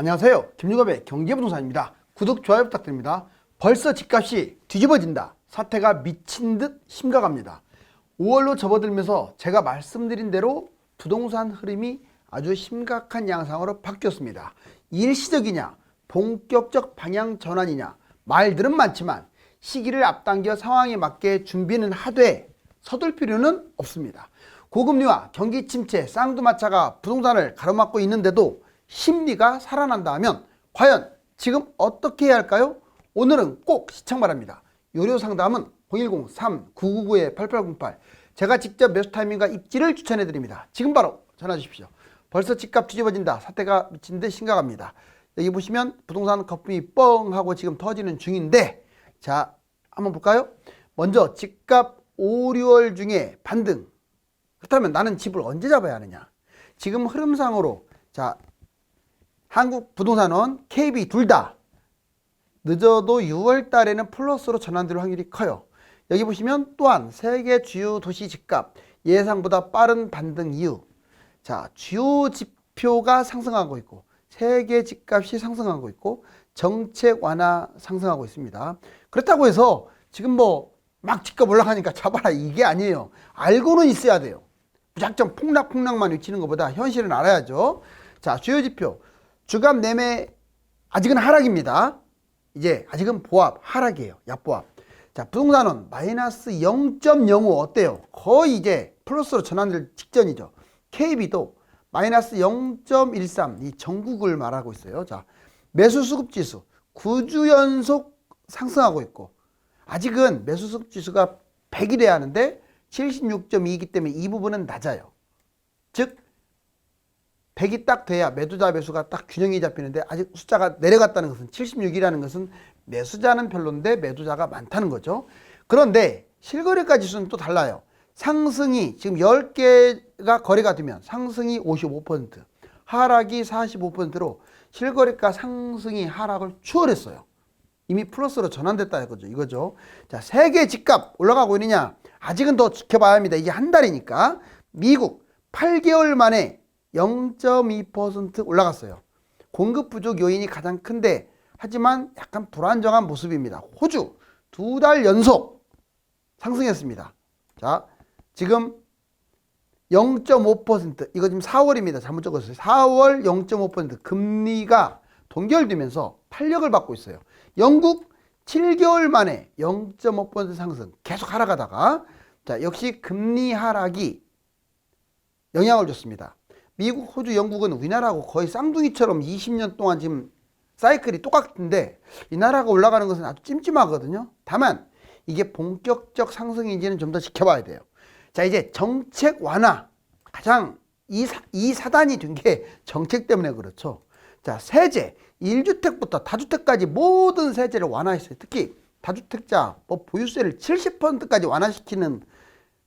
안녕하세요. 김유갑의 경제부동산입니다. 구독, 좋아요 부탁드립니다. 벌써 집값이 뒤집어진다. 사태가 미친 듯 심각합니다. 5월로 접어들면서 제가 말씀드린 대로 부동산 흐름이 아주 심각한 양상으로 바뀌었습니다. 일시적이냐, 본격적 방향 전환이냐, 말들은 많지만 시기를 앞당겨 상황에 맞게 준비는 하되 서둘 필요는 없습니다. 고금리와 경기 침체, 쌍두마차가 부동산을 가로막고 있는데도 심리가 살아난다 하면 과연 지금 어떻게 해야 할까요? 오늘은 꼭 시청 바랍니다. 유료 상담은 010-3999-8808 제가 직접 매수 타이밍과 입지를 추천해 드립니다. 지금 바로 전화 주십시오. 벌써 집값 뒤집어진다. 사태가 미친 듯 심각합니다. 여기 보시면 부동산 거품이 뻥 하고 지금 터지는 중인데, 자 한번 볼까요? 먼저 집값 5, 6월 중에 반등. 그렇다면 나는 집을 언제 잡아야 하느냐? 지금 흐름상으로 자 한국부동산원, KB 둘 다 늦어도 6월 달에는 플러스로 전환될 확률이 커요. 여기 보시면 또한 세계 주요 도시 집값 예상보다 빠른 반등 이유. 자, 주요 지표가 상승하고 있고 세계 집값이 상승하고 있고 정책 완화 상승하고 있습니다. 그렇다고 해서 지금 뭐 막 집값 올라가니까 잡아라 이게 아니에요. 알고는 있어야 돼요. 무작정 폭락만 외치는 것보다 현실은 알아야죠. 자, 주요 지표 주간 매매 아직은 하락입니다. 이제 아직은 보합 하락이에요. 약보합. 자, 부동산은 마이너스 0.05 어때요? 거의 이제 플러스로 전환될 직전이죠. KB도 마이너스 0.13 이 전국을 말하고 있어요. 자, 매수 수급 지수 9주 연속 상승하고 있고 아직은 매수 수급 지수가 100이 돼야 하는데 76.2이기 때문에 이 부분은 낮아요. 즉 100이 딱 돼야 매도자 매수가 딱 균형이 잡히는데 아직 숫자가 내려갔다는 것은 76이라는 것은 매수자는 별론데 매도자가 많다는 거죠. 그런데 실거래가 지수는 또 달라요. 상승이 지금 10개가 거래가 되면 상승이 55%, 하락이 45%로 실거래가 상승이 하락을 추월했어요. 이미 플러스로 전환됐다 이거죠. 자, 세계 집값 올라가고 있느냐? 아직은 더 지켜봐야 합니다. 이게 한 달이니까. 미국 8개월 만에 0.2% 올라갔어요. 공급 부족 요인이 가장 큰데 하지만 약간 불안정한 모습입니다. 호주 2달 연속 상승했습니다. 자, 지금 0.5% 이거 지금 4월입니다. 잘못 적었어요. 4월 0.5% 금리가 동결되면서 탄력을 받고 있어요. 영국 7개월 만에 0.5% 상승 계속 하락하다가 자, 역시 금리 하락이 영향을 줬습니다. 미국, 호주, 영국은 우리나라하고 거의 쌍둥이처럼 20년 동안 지금 사이클이 똑같은데 이 나라가 올라가는 것은 아주 찜찜하거든요. 다만 이게 본격적 상승인지는 좀 더 지켜봐야 돼요. 자, 이제 정책 완화 가장 이 사단이 된 게 정책 때문에 그렇죠. 자, 세제 1주택부터 다주택까지 모든 세제를 완화했어요. 특히 다주택자 보유세를 70%까지 완화시키는,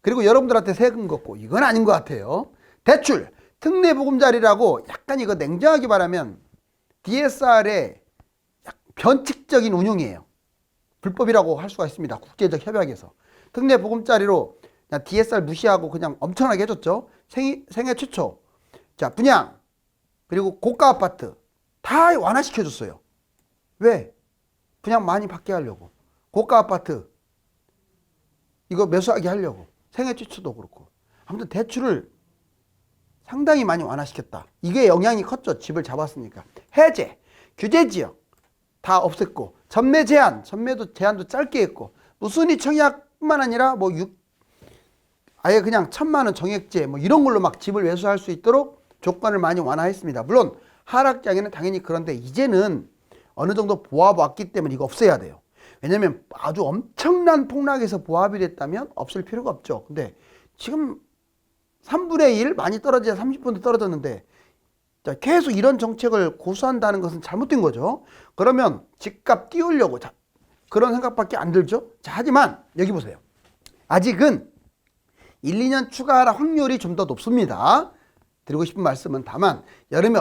그리고 여러분들한테 세금 걷고 이건 아닌 것 같아요. 대출 특례보금자리라고 약간 이거 냉정하게 말하면 DSR의 변칙적인 운용이에요. 불법이라고 할 수가 있습니다. 국제적 협약에서. 특례보금자리로 그냥 DSR 무시하고 그냥 엄청나게 해줬죠. 생애 최초. 자, 분양 그리고 고가 아파트 다 완화시켜줬어요. 왜? 분양 많이 받게 하려고. 고가 아파트 이거 매수하게 하려고. 생애 최초도 그렇고. 아무튼 대출을 상당히 많이 완화시켰다. 이게 영향이 컸죠. 집을 잡았으니까. 해제, 규제지역 다 없앴고 전매 제한, 전매도 제한도 짧게 했고 무순위 청약뿐만 아니라 아예 그냥 1,000만 원 정액제 이런 걸로 막 집을 매수할 수 있도록 조건을 많이 완화했습니다. 물론 하락장에는 당연히 그런데 이제는 어느 정도 보합 왔기 때문에 이거 없애야 돼요. 왜냐면 아주 엄청난 폭락에서 보합이 됐다면 없을 필요가 없죠. 근데 지금 3분의 1 많이 떨어져야 30% 떨어졌는데 자, 계속 이런 정책을 고수한다는 것은 잘못된 거죠. 그러면 집값 띄우려고 그런 생각밖에 안 들죠. 자, 하지만 여기 보세요. 아직은 1, 2년 추가 하락 확률이 좀 더 높습니다. 드리고 싶은 말씀은 다만 여름에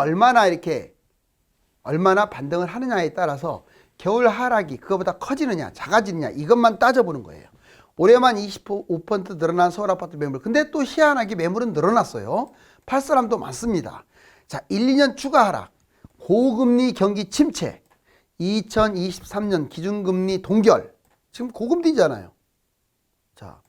얼마나 반등을 하느냐에 따라서 겨울 하락이 그거보다 커지느냐 작아지느냐 이것만 따져보는 거예요. 올해만 25% 늘어난 서울 아파트 매물. 근데 또 희한하게 매물은 늘어났어요. 팔 사람도 많습니다. 자, 1, 2년 추가 하락. 고금리 경기 침체, 2023년 기준금리 동결, 지금 고금리잖아요. 자,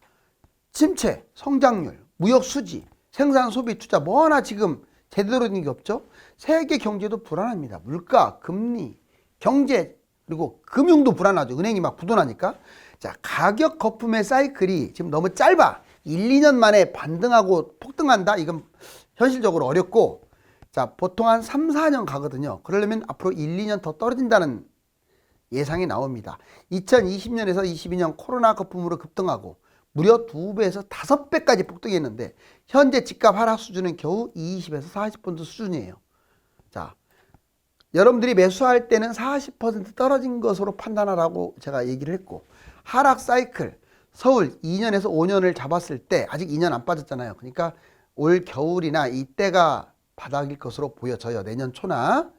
침체, 성장률, 무역 수지, 생산 소비 투자 뭐 하나 지금 제대로 된 게 없죠. 세계 경제도 불안합니다. 물가, 금리, 경제, 그리고 금융도 불안하죠. 은행이 막 부도나니까. 자, 가격 거품의 사이클이 지금 너무 짧아. 1, 2년 만에 반등하고 폭등한다? 이건 현실적으로 어렵고, 자, 보통 한 3, 4년 가거든요. 그러려면 앞으로 1, 2년 더 떨어진다는 예상이 나옵니다. 2020년에서 22년 코로나 거품으로 급등하고 무려 2배에서 5배까지 폭등했는데 현재 집값 하락 수준은 겨우 20에서 40% 수준이에요. 자, 여러분들이 매수할 때는 40% 떨어진 것으로 판단하라고 제가 얘기를 했고, 하락 사이클 서울 2년에서 5년을 잡았을 때 아직 2년 안 빠졌잖아요. 그러니까 올 겨울이나 이때가 바닥일 것으로 보여져요. 내년 초나.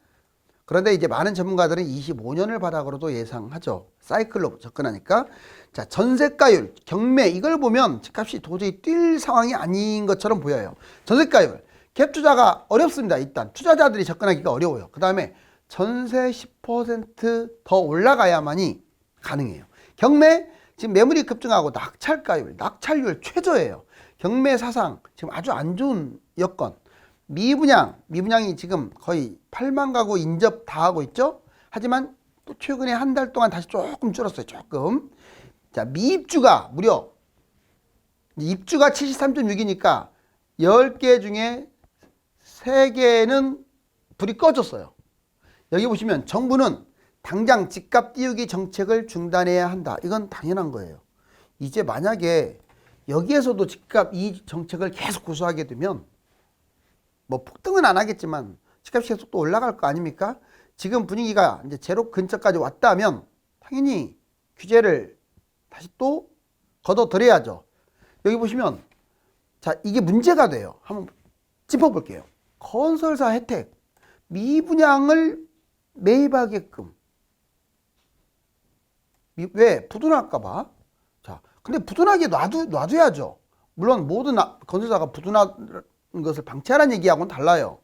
그런데 이제 많은 전문가들은 25년을 바닥으로도 예상하죠. 사이클로 접근하니까. 자, 전세가율, 경매 이걸 보면 집값이 도저히 뛸 상황이 아닌 것처럼 보여요. 전세가율, 갭 투자가 어렵습니다. 일단 투자자들이 접근하기가 어려워요. 그 다음에 전세 10% 더 올라가야만이 가능해요. 경매, 지금 매물이 급증하고 낙찰가율, 낙찰률 최저예요. 경매 사상 지금 아주 안 좋은 여건. 미분양이 지금 거의 8만 가구 인접 다 하고 있죠. 하지만 또 최근에 한 달 동안 다시 조금 줄었어요. 조금. 자, 미입주가 무려 입주가 73.6이니까 10개 중에 3개는 불이 꺼졌어요. 여기 보시면 정부는 당장 집값 띄우기 정책을 중단해야 한다. 이건 당연한 거예요. 이제 만약에 여기에서도 집값 이 정책을 계속 고수하게 되면 뭐 폭등은 안 하겠지만 집값이 계속 또 올라갈 거 아닙니까? 지금 분위기가 이제 제로 근처까지 왔다면 당연히 규제를 다시 또 걷어들여야죠. 여기 보시면 자, 이게 문제가 돼요. 한번 짚어볼게요. 건설사 혜택, 미분양을 매입하게끔. 왜? 부도날까 봐. 자, 근데 부도나게 놔둬야죠. 물론 모든 건설사가 부도나는 것을 방치하라는 얘기하고는 달라요.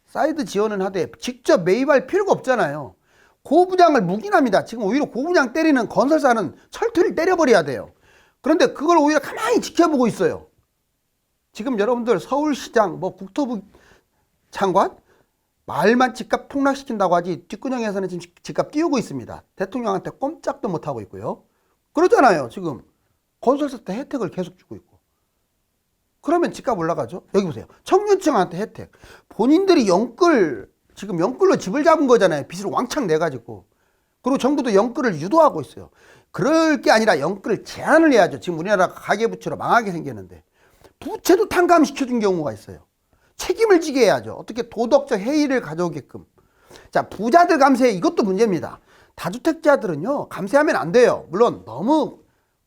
사이드 지원은 하되 직접 매입할 필요가 없잖아요. 고분양을 묵인합니다. 지금 오히려 고분양 때리는 건설사는 철퇴를 때려버려야 돼요. 그런데 그걸 오히려 가만히 지켜보고 있어요. 지금 여러분들 서울시장, 뭐 국토부 장관 말만 집값 폭락시킨다고 하지 뒷구녕에서는 지금 집값 띄우고 있습니다. 대통령한테 꼼짝도 못하고 있고요. 그러잖아요. 지금 건설사 때 혜택을 계속 주고 있고. 그러면 집값 올라가죠. 여기 보세요. 청년층한테 혜택. 본인들이 지금 영끌로 집을 잡은 거잖아요. 빚을 왕창 내가지고. 그리고 정부도 영끌을 유도하고 있어요. 그럴 게 아니라 영끌을 제한을 해야죠. 지금 우리나라가 가계부채로 망하게 생겼는데. 부채도 탕감시켜준 경우가 있어요. 책임을 지게 해야죠. 어떻게 도덕적 해이를 가져오게끔. 자, 부자들 감세, 이것도 문제입니다. 다주택자들은요, 감세하면 안 돼요. 물론 너무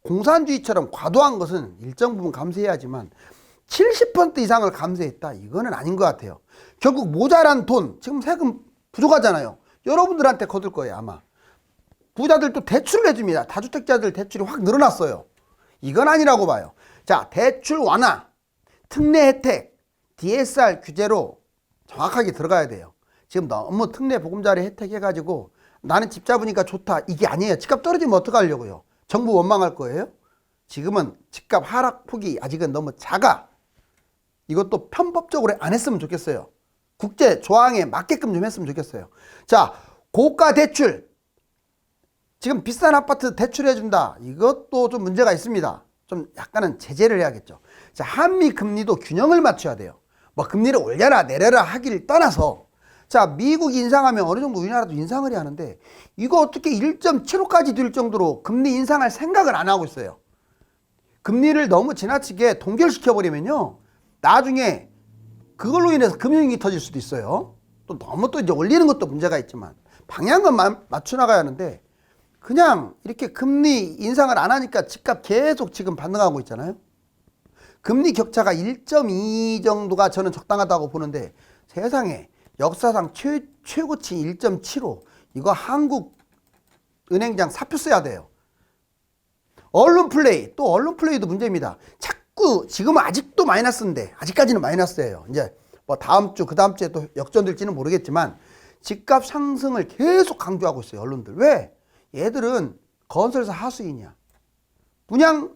공산주의처럼 과도한 것은 일정 부분 감세해야지만 70% 이상을 감세했다. 이거는 아닌 것 같아요. 결국 모자란 돈, 지금 세금 부족하잖아요. 여러분들한테 거둘 거예요, 아마. 부자들도 대출을 해줍니다. 다주택자들 대출이 확 늘어났어요. 이건 아니라고 봐요. 자, 대출 완화, 특례 혜택, DSR 규제로 정확하게 들어가야 돼요. 지금 너무 특례 보금자리 혜택 해가지고 나는 집 잡으니까 좋다. 이게 아니에요. 집값 떨어지면 어떡하려고요? 정부 원망할 거예요? 지금은 집값 하락폭이 아직은 너무 작아. 이것도 편법적으로 안 했으면 좋겠어요. 국제 조항에 맞게끔 좀 했으면 좋겠어요. 자, 고가 대출. 지금 비싼 아파트 대출해준다. 이것도 좀 문제가 있습니다. 좀 약간은 제재를 해야겠죠. 자, 한미 금리도 균형을 맞춰야 돼요. 뭐 금리를 올려라 내려라 하기를 떠나서, 자, 미국 인상하면 어느 정도 우리나라도 인상을 해야 하는데 이거 어떻게 1.75까지 될 정도로 금리 인상할 생각을 안 하고 있어요. 금리를 너무 지나치게 동결시켜버리면요, 나중에 그걸로 인해서 금융위기 터질 수도 있어요. 또 너무 또 이제 올리는 것도 문제가 있지만 방향은 맞춰 나가야 하는데 그냥 이렇게 금리 인상을 안 하니까 집값 계속 지금 반등하고 있잖아요. 금리 격차가 1.2 정도가 저는 적당하다고 보는데 세상에 역사상 최고치 1.75, 이거 한국은행장 사표 써야 돼요. 언론 플레이, 또 언론 플레이도 문제입니다. 자꾸 지금은 아직도 마이너스인데, 아직까지는 마이너스예요. 이제 뭐 다음 주, 그 다음 주에 또 역전될지는 모르겠지만 집값 상승을 계속 강조하고 있어요. 언론들. 왜? 얘들은 건설사 하수인이야. 분양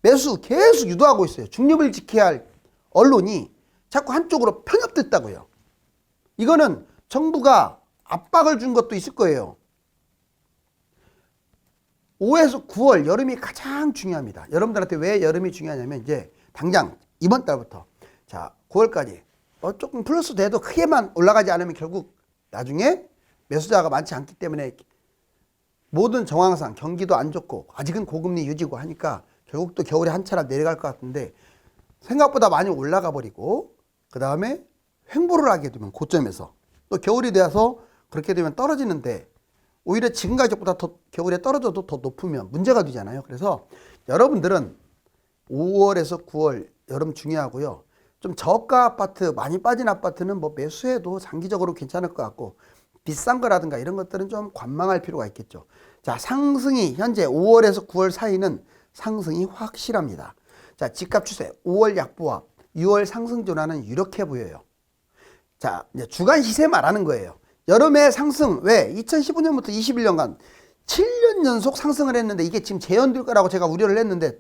매수 계속 유도하고 있어요. 중립을 지켜야 할 언론이 자꾸 한쪽으로 편협됐다고요. 이거는 정부가 압박을 준 것도 있을 거예요. 5에서 9월 여름이 가장 중요합니다. 여러분들한테 왜 여름이 중요하냐면 이제 당장 이번 달부터 자 9월까지 조금 플러스 돼도 크게만 올라가지 않으면 결국 나중에 매수자가 많지 않기 때문에 모든 정황상 경기도 안 좋고 아직은 고금리 유지고 하니까 결국 또 겨울에 한 차례 내려갈 것 같은데 생각보다 많이 올라가 버리고 그 다음에 횡보를 하게 되면 고점에서 또 겨울이 되어서 그렇게 되면 떨어지는데 오히려 지금 가격보다 더 겨울에 떨어져도 더 높으면 문제가 되잖아요. 그래서 여러분들은 5월에서 9월 여름 중요하고요. 좀 저가 아파트 많이 빠진 아파트는 뭐 매수해도 장기적으로 괜찮을 것 같고 비싼 거라든가 이런 것들은 좀 관망할 필요가 있겠죠. 자, 상승이 현재 5월에서 9월 사이는 상승이 확실합니다. 자, 집값 추세 5월 약보합 6월 상승 전환은 유력해 보여요. 자, 이제 주간 시세 말하는 거예요. 여름에 상승 왜 2015년부터 21년간 7년 연속 상승을 했는데 이게 지금 재현될 거라고 제가 우려를 했는데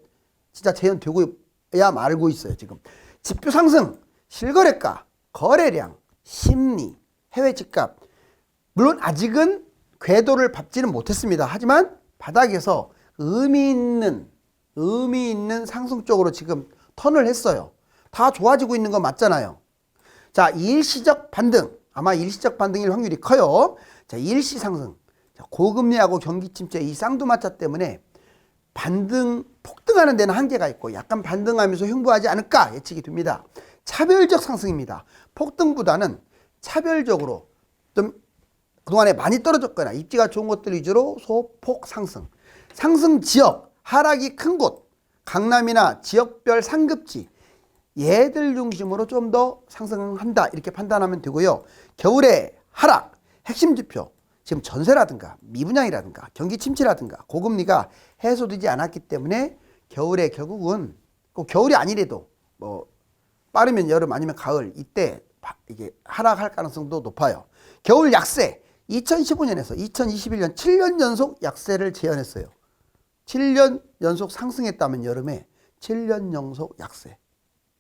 진짜 재현되고야 말고 있어요. 지금 지표 상승, 실거래가, 거래량, 심리, 해외 집값 물론 아직은 궤도를 밟지는 못했습니다. 하지만 바닥에서 의미 있는 상승 쪽으로 지금 턴을 했어요. 다 좋아지고 있는 건 맞잖아요. 자, 일시적 반등. 아마 일시적 반등일 확률이 커요. 자, 일시 상승. 자, 고금리하고 경기 침체 이 쌍두마차 때문에 폭등하는 데는 한계가 있고 약간 반등하면서 횡보하지 않을까 예측이 됩니다. 차별적 상승입니다. 폭등보다는 차별적으로 좀 그동안에 많이 떨어졌거나 입지가 좋은 것들 위주로 소폭 상승. 상승 지역, 하락이 큰 곳, 강남이나 지역별 상급지 얘들 중심으로 좀 더 상승한다 이렇게 판단하면 되고요. 겨울에 하락, 핵심 지표 지금 전세라든가 미분양이라든가 경기 침체라든가 고금리가 해소되지 않았기 때문에 겨울에 결국은 꼭 겨울이 아니래도 뭐 빠르면 여름 아니면 가을 이때 이게 하락할 가능성도 높아요. 겨울 약세 2015년에서 2021년 7년 연속 약세를 재현했어요. 7년 연속 상승했다면 여름에 7년 연속 약세.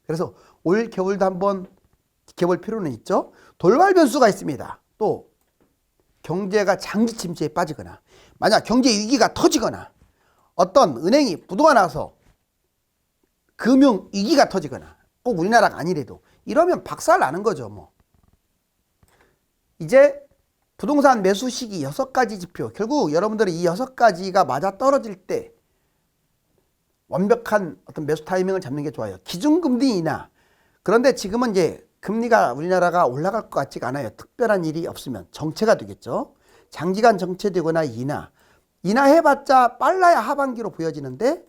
그래서 올 겨울도 한번 지켜볼 필요는 있죠. 돌발 변수가 있습니다. 또 경제가 장기 침체에 빠지거나 만약 경제 위기가 터지거나 어떤 은행이 부도가 나서 금융 위기가 터지거나 꼭 우리나라가 아니래도 이러면 박살 나는 거죠. 뭐 이제 부동산 매수 시기 6가지 지표 결국 여러분들은 이 6가지가 맞아 떨어질 때 완벽한 어떤 매수 타이밍을 잡는 게 좋아요. 기준금리 인하. 그런데 지금은 이제 금리가 우리나라가 올라갈 것 같지가 않아요. 특별한 일이 없으면 정체가 되겠죠. 장기간 정체되거나 인하해봤자 빨라야 하반기로 보여지는데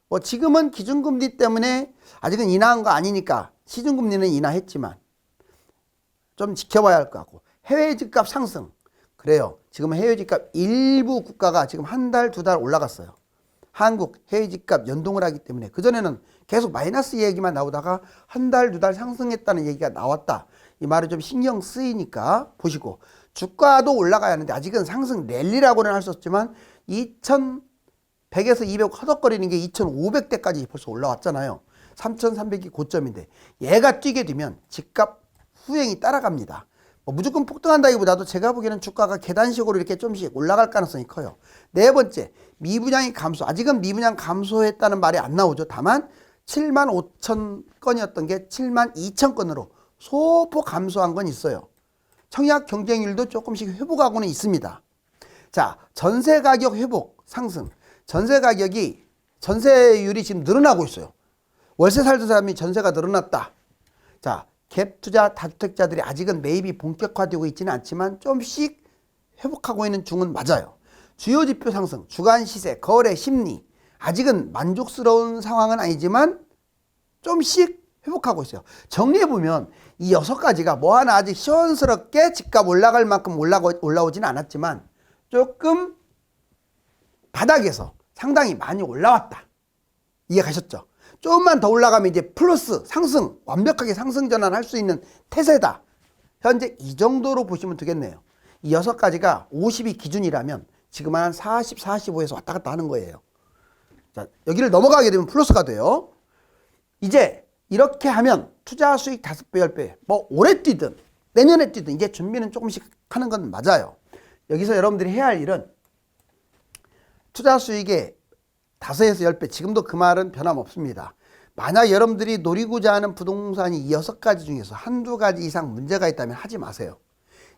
뭐 지금은 기준금리 때문에 아직은 인하한 거 아니니까 시중금리는 인하했지만 좀 지켜봐야 할 것 같고 해외 집값 상승. 그래요. 지금 해외 집값 일부 국가가 지금 한 달, 2달 올라갔어요. 한국 해외 집값 연동을 하기 때문에 그전에는 계속 마이너스 얘기만 나오다가 한 달, 2달 상승했다는 얘기가 나왔다. 이 말이 좀 신경 쓰이니까 보시고 주가도 올라가야 하는데 아직은 상승 랠리라고는 할 수 없지만 2100에서 200 허덕거리는 게 2500대까지 벌써 올라왔잖아요. 3300이 고점인데 얘가 뛰게 되면 집값 후행이 따라갑니다. 무조건 폭등한다기보다도 제가 보기에는 주가가 계단식으로 이렇게 좀씩 올라갈 가능성이 커요. 네 번째, 미분양이 감소. 아직은 미분양 감소했다는 말이 안 나오죠. 다만 7만 5천 건이었던 게 7만 2천 건으로 소폭 감소한 건 있어요. 청약 경쟁률도 조금씩 회복하고는 있습니다. 자, 전세 가격 회복 상승. 전세율이 지금 늘어나고 있어요. 월세 살던 사람이 전세가 늘어났다. 자, 갭 투자 다주택자들이 아직은 매입이 본격화되고 있지는 않지만 좀씩 회복하고 있는 중은 맞아요. 주요 지표 상승, 주간 시세, 거래 심리 아직은 만족스러운 상황은 아니지만 좀씩 회복하고 있어요. 정리해보면 이 6가지가 뭐 하나 아직 시원스럽게 집값 올라갈 만큼 올라오지는 않았지만 조금 바닥에서 상당히 많이 올라왔다. 이해 가셨죠? 조금만 더 올라가면 이제 플러스 상승, 완벽하게 상승 전환할 수 있는 태세다. 현재 이 정도로 보시면 되겠네요. 이 6가지가 50이 기준이라면 지금 한 40, 45에서 왔다 갔다 하는 거예요. 자, 여기를 넘어가게 되면 플러스가 돼요. 이제 이렇게 하면 투자 수익 5배, 10배, 뭐 올해 뛰든 내년에 뛰든 이제 준비는 조금씩 하는 건 맞아요. 여기서 여러분들이 해야 할 일은 투자 수익의 5에서 10배, 지금도 그 말은 변함없습니다. 만약 여러분들이 노리고자 하는 부동산이 이 6가지 중에서 한두 가지 이상 문제가 있다면 하지 마세요.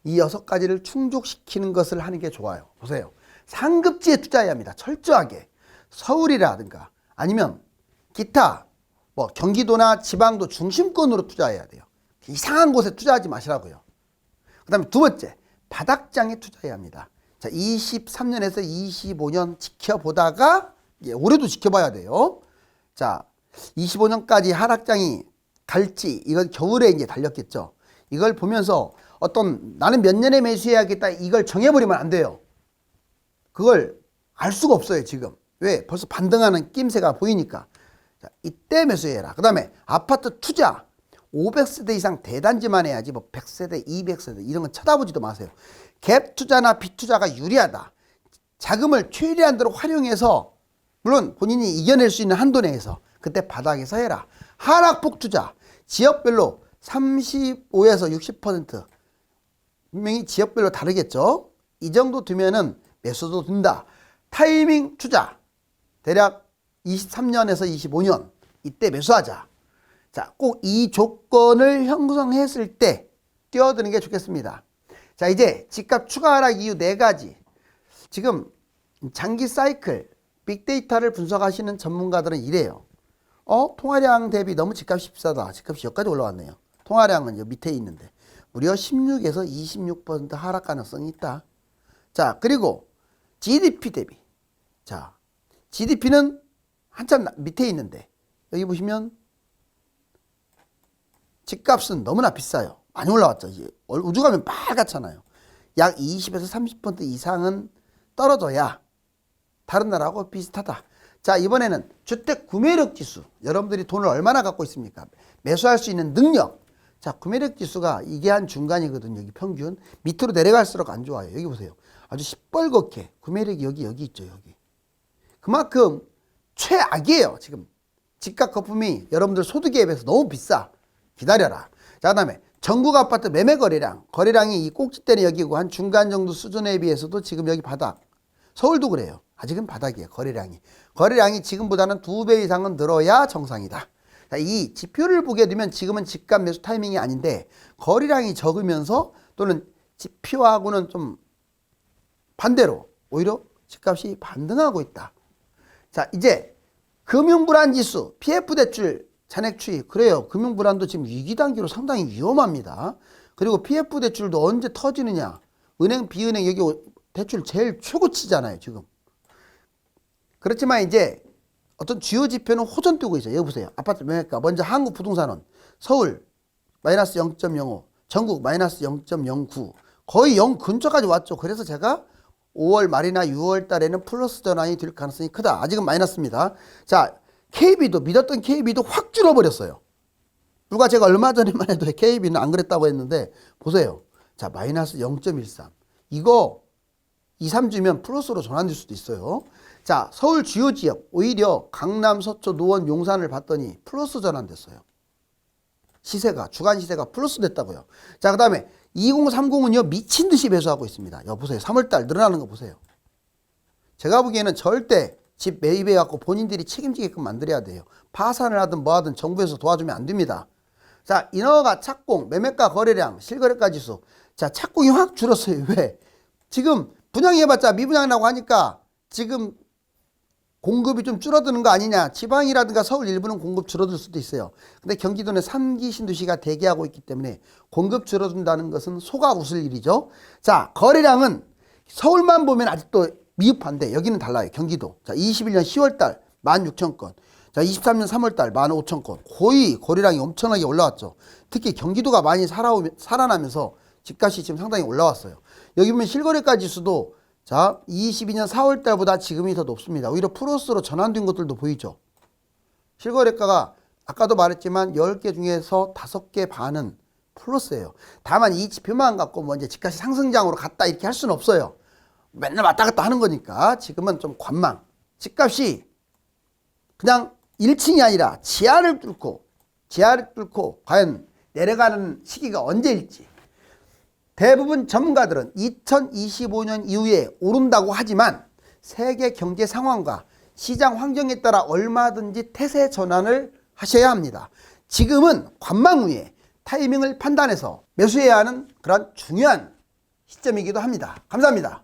이 6가지를 충족시키는 것을 하는 게 좋아요. 보세요. 상급지에 투자해야 합니다. 철저하게. 서울이라든가 아니면 기타 뭐 경기도나 지방도 중심권으로 투자해야 돼요. 이상한 곳에 투자하지 마시라고요. 그 다음에 두 번째, 바닥장에 투자해야 합니다. 자, 23년에서 25년 지켜보다가 올해도 지켜봐야 돼요. 자, 25년까지 하락장이 갈지 이건 겨울에 이제 달렸겠죠. 이걸 보면서 어떤 나는 몇 년에 매수해야겠다 이걸 정해버리면 안 돼요. 그걸 알 수가 없어요 지금. 왜? 벌써 반등하는 낌새가 보이니까. 자, 이때 매수해라. 그 다음에 아파트 투자 500세대 이상 대단지만 해야지 뭐 100세대 200세대 이런 건 쳐다보지도 마세요. 갭 투자나 빗 투자가 유리하다. 자금을 최대한 대로 활용해서 물론 본인이 이겨낼 수 있는 한도 내에서 그때 바닥에서 해라. 하락폭 투자 지역별로 35에서 60% 분명히 지역별로 다르겠죠. 이 정도 두면은 매수도 된다. 타이밍 투자 대략 23년에서 25년 이때 매수하자. 자, 꼭 이 조건을 형성했을 때 뛰어드는 게 좋겠습니다. 자, 이제 집값 추가 하락 이유 4가지. 지금 장기 사이클 빅데이터를 분석하시는 전문가들은 이래요. 통화량 대비 너무 집값이 비싸다. 집값이 여기까지 올라왔네요. 통화량은 여기 밑에 있는데 무려 16에서 26% 하락 가능성이 있다. 자, 그리고 GDP 대비. 자, GDP는 한참 밑에 있는데 여기 보시면 집값은 너무나 비싸요. 많이 올라왔죠. 이제 우주 가면 빨갛잖아요. 약 20에서 30% 이상은 떨어져야 다른 나라하고 비슷하다. 자, 이번에는 주택 구매력 지수. 여러분들이 돈을 얼마나 갖고 있습니까? 매수할 수 있는 능력. 자, 구매력 지수가 이게 한 중간이거든요. 여기 평균. 밑으로 내려갈수록 안 좋아요. 여기 보세요. 아주 시뻘겋게 구매력이 여기 있죠. 여기. 그만큼 최악이에요. 지금 집값 거품이 여러분들 소득에 비해서 너무 비싸. 기다려라. 자, 그 다음에 전국 아파트 매매 거래량이 이 꼭지대는 여기고 한 중간 정도 수준에 비해서도 지금 여기 바닥. 서울도 그래요. 아직은 바닥이에요. 거래량이 지금보다는 2배 이상은 늘어야 정상이다. 자, 이 지표를 보게 되면 지금은 집값 매수 타이밍이 아닌데 거래량이 적으면서 또는 지표하고는 좀 반대로 오히려 집값이 반등하고 있다. 자, 이제 금융불안지수, PF대출, 잔액추이. 그래요. 금융불안도 지금 위기 단계로 상당히 위험합니다. 그리고 PF대출도 언제 터지느냐. 은행, 비은행 여기 대출 제일 최고치잖아요. 지금. 그렇지만 이제 어떤 주요 지표는 호전되고 있어요. 여기 보세요. 아파트 매매가 먼저 한국부동산원 서울 마이너스 0.05 전국 마이너스 0.09 거의 0 근처까지 왔죠. 그래서 제가 5월 말이나 6월 달에는 플러스 전환이 될 가능성이 크다. 아직은 마이너스입니다. 자, KB도 믿었던 KB도 확 줄어버렸어요. 불과 제가 얼마 전에만 해도 KB는 안 그랬다고 했는데 보세요. 자, 마이너스 0.13 이거 2, 3주면 플러스로 전환될 수도 있어요. 자, 서울 주요 지역 오히려 강남, 서초, 노원, 용산을 봤더니 플러스 전환됐어요. 시세가 주간 시세가 플러스 됐다고요. 자, 그 다음에 2030은요 미친 듯이 매수하고 있습니다. 보세요. 3월달 늘어나는 거 보세요. 제가 보기에는 절대 집 매입해 갖고 본인들이 책임지게끔 만들어야 돼요. 파산을 하든 뭐 하든 정부에서 도와주면 안 됩니다. 자, 인허가, 착공, 매매가, 거래량, 실거래가 지수. 자, 착공이 확 줄었어요. 왜? 지금 분양해봤자 미분양이라고 하니까 지금 공급이 좀 줄어드는 거 아니냐. 지방이라든가 서울 일부는 공급 줄어들 수도 있어요. 근데 경기도는 3기 신도시가 대기하고 있기 때문에 공급 줄어든다는 것은 속아 웃을 일이죠. 자, 거래량은 서울만 보면 아직도 미흡한데 여기는 달라요. 경기도. 자, 21년 10월달 16,000건. 자, 23년 3월달 15,000건. 거의 거래량이 엄청나게 올라왔죠. 특히 경기도가 많이 살아나면서 집값이 지금 상당히 올라왔어요. 여기 보면 실거래가 지수도 자, 22년 4월달보다 지금이 더 높습니다. 오히려 플러스로 전환된 것들도 보이죠. 실거래가가 아까도 말했지만 10개 중에서 5개 반은 플러스예요. 다만 이 지표만 갖고 뭐 이제 집값이 상승장으로 갔다 이렇게 할 수는 없어요. 맨날 왔다 갔다 하는 거니까 지금은 좀 관망. 집값이 그냥 1층이 아니라 지하를 뚫고 과연 내려가는 시기가 언제일지. 대부분 전문가들은 2025년 이후에 오른다고 하지만 세계 경제 상황과 시장 환경에 따라 얼마든지 태세 전환을 하셔야 합니다. 지금은 관망 후에 타이밍을 판단해서 매수해야 하는 그런 중요한 시점이기도 합니다. 감사합니다.